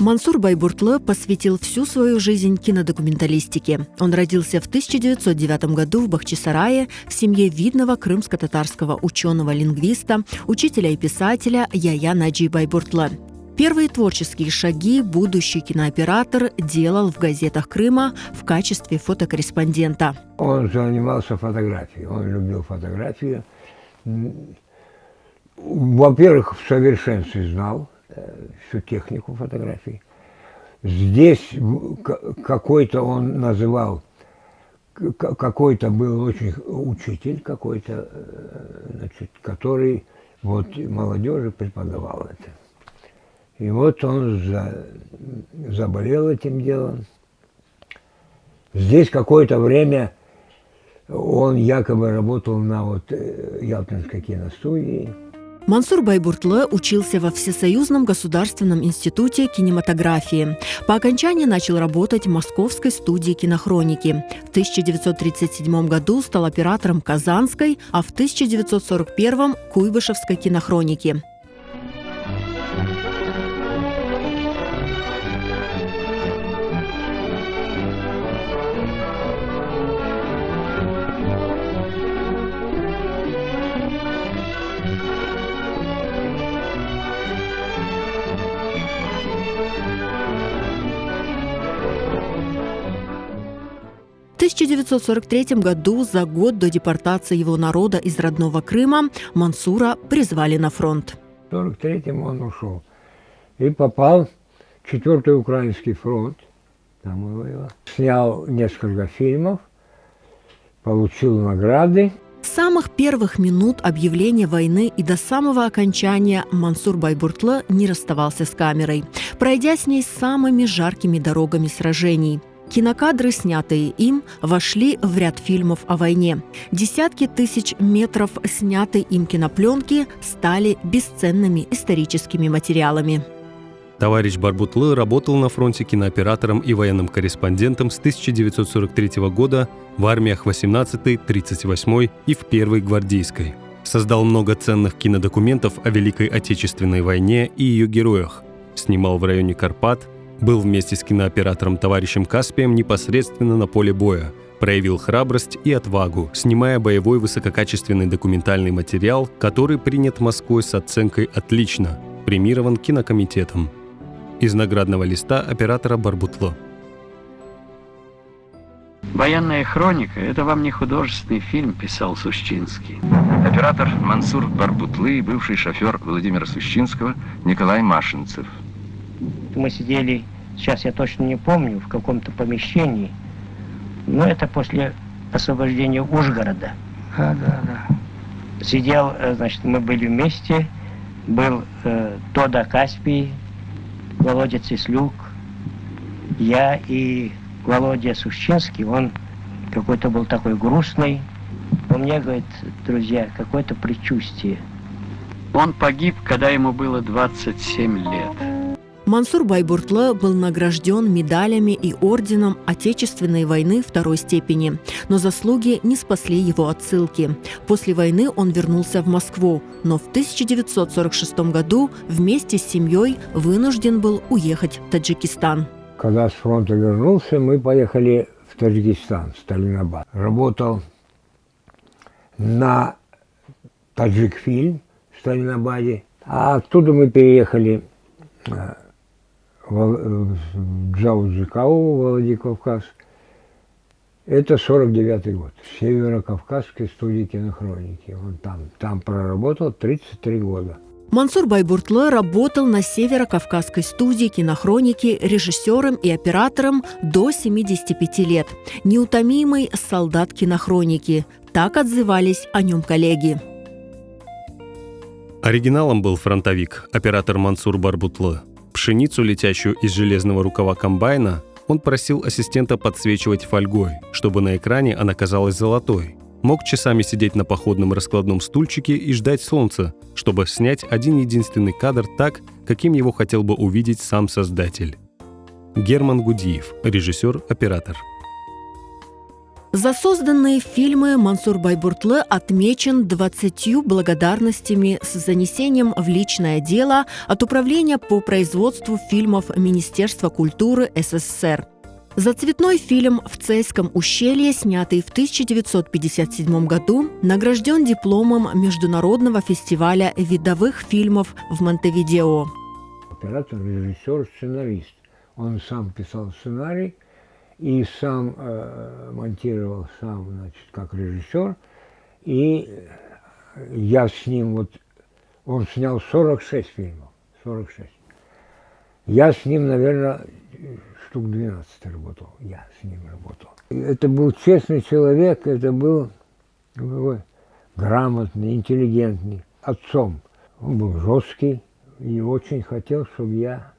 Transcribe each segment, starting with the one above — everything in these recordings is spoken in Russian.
Мансур Байбуртлы посвятил всю свою жизнь кинодокументалистике. Он родился в 1909 году в Бахчисарае в семье видного крымско-татарского ученого-лингвиста, учителя и писателя Яя Наджи Байбуртлы. Первые творческие шаги будущий кинооператор делал в газетах Крыма в качестве фотокорреспондента. Он занимался фотографией, он любил фотографию. Во-первых, в совершенстве знал всю технику фотографии. Здесь какой-то он называл, какой-то был очень учитель какой-то, значит, который вот молодежи преподавал это. И вот он заболел этим делом. Здесь какое-то время он якобы работал на вот Ялтинской киностудии. Мансур Байбуртлы учился во Всесоюзном государственном институте кинематографии. По окончании начал работать в Московской студии кинохроники. В 1937 году стал оператором Казанской, а в 1941 – Куйбышевской кинохроники. В 1943 году, за год до депортации его народа из родного Крыма, Мансура призвали на фронт. В 1943-м он ушел и попал в 4-й Украинский фронт. Там он воевал. Снял несколько фильмов, получил награды. С самых первых минут объявления войны и до самого окончания Мансур Байбуртлы не расставался с камерой, пройдя с ней самыми жаркими дорогами сражений. Кинокадры, снятые им, вошли в ряд фильмов о войне. Десятки тысяч метров снятой им кинопленки стали бесценными историческими материалами. Товарищ Барбутлы работал на фронте кинооператором и военным корреспондентом с 1943 года в армиях 18-й, 38-й и в 1-й гвардейской. Создал много ценных кинодокументов о Великой Отечественной войне и ее героях. Снимал в районе Карпат, был вместе с кинооператором товарищем Каспием непосредственно на поле боя, проявил храбрость и отвагу, снимая боевой высококачественный документальный материал, который принят Москвой с оценкой «Отлично», премирован кинокомитетом. Из наградного листа оператора Барбутлы. «Военная хроника» — это вам не художественный фильм, писал Сущинский. Оператор Мансур Барбутлы и бывший шофер Владимира Сущинского Николай Машинцев. Мы сидели, сейчас я точно не помню, в каком-то помещении, но это после освобождения Ужгорода. Да. Сидел, значит, мы были вместе, был Тода Каспий, Володя Цислюк, я и Володя Сущинский. Он какой-то был такой грустный. У меня, говорит, друзья, какое-то предчувствие. Он погиб, когда ему было 27 лет. Мансур Байбуртлы был награжден медалями и орденом Отечественной войны второй степени, но заслуги не спасли его от ссылки. После войны он вернулся в Москву, но в 1946 году вместе с семьей вынужден был уехать в Таджикистан. Когда с фронта вернулся, мы поехали в Таджикистан, в Сталинабад. Работал на Таджикфильм в Сталинабаде, а оттуда мы переехали в Джаузикау, Владикавказ. Это 49-й год. В Северо-Кавказской студии кинохроники. Он там проработал 33 года. Мансур Байбуртлы работал на Северо-Кавказской студии кинохроники режиссером и оператором до 75 лет. Неутомимый солдат кинохроники. Так отзывались о нем коллеги. Оригиналом был фронтовик, оператор Мансур Барбутлы. Пшеницу, летящую из железного рукава комбайна, он просил ассистента подсвечивать фольгой, чтобы на экране она казалась золотой. Мог часами сидеть на походном раскладном стульчике и ждать солнца, чтобы снять один единственный кадр так, каким его хотел бы увидеть сам создатель. Герман Гудиев, режиссер-оператор. За созданные фильмы Мансур Байбуртлы отмечен 20 благодарностями с занесением в личное дело от Управления по производству фильмов Министерства культуры СССР. За цветной фильм «В Цейском ущелье», снятый в 1957 году, награжден дипломом Международного фестиваля видовых фильмов в Монтевидео. Оператор, режиссер, сценарист. Он сам писал сценарий и сам монтировал, сам, значит, как режиссер. И я с ним, вот, он снял 46 фильмов, 46. Я с ним, наверное, штук 12 работал, я с ним работал. Это был честный человек, это был грамотный, интеллигентный, отцом. Он был жесткий и очень хотел, чтобы я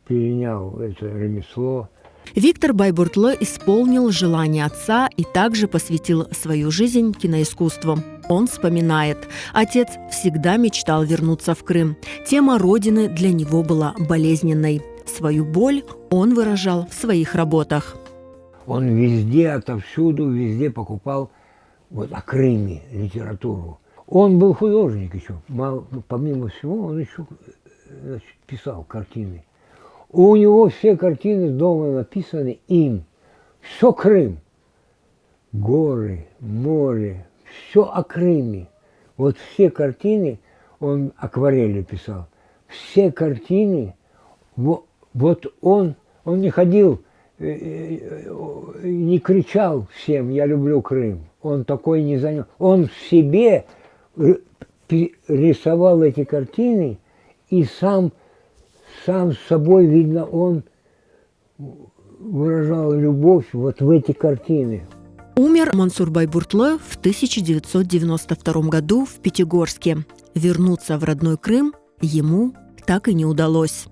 перенял это ремесло. Виктор Байбуртлы исполнил желание отца и также посвятил свою жизнь киноискусству. Он вспоминает: отец всегда мечтал вернуться в Крым. Тема родины для него была болезненной. Свою боль он выражал в своих работах. Он везде, отовсюду, везде покупал вот о Крыме литературу. Он был художник еще. Помимо всего, он еще, значит, писал картины. У него все картины дома написаны им. Все Крым. Горы, море, все о Крыме. Вот все картины, он акварели писал. Все картины, вот он не ходил, не кричал всем: я люблю Крым. Он такой не занял. Он в себе рисовал эти картины и сам с собой, видно, он выражал любовь вот в эти картины. Умер Мансур Байбуртлы в 1992 году в Пятигорске. Вернуться в родной Крым ему так и не удалось.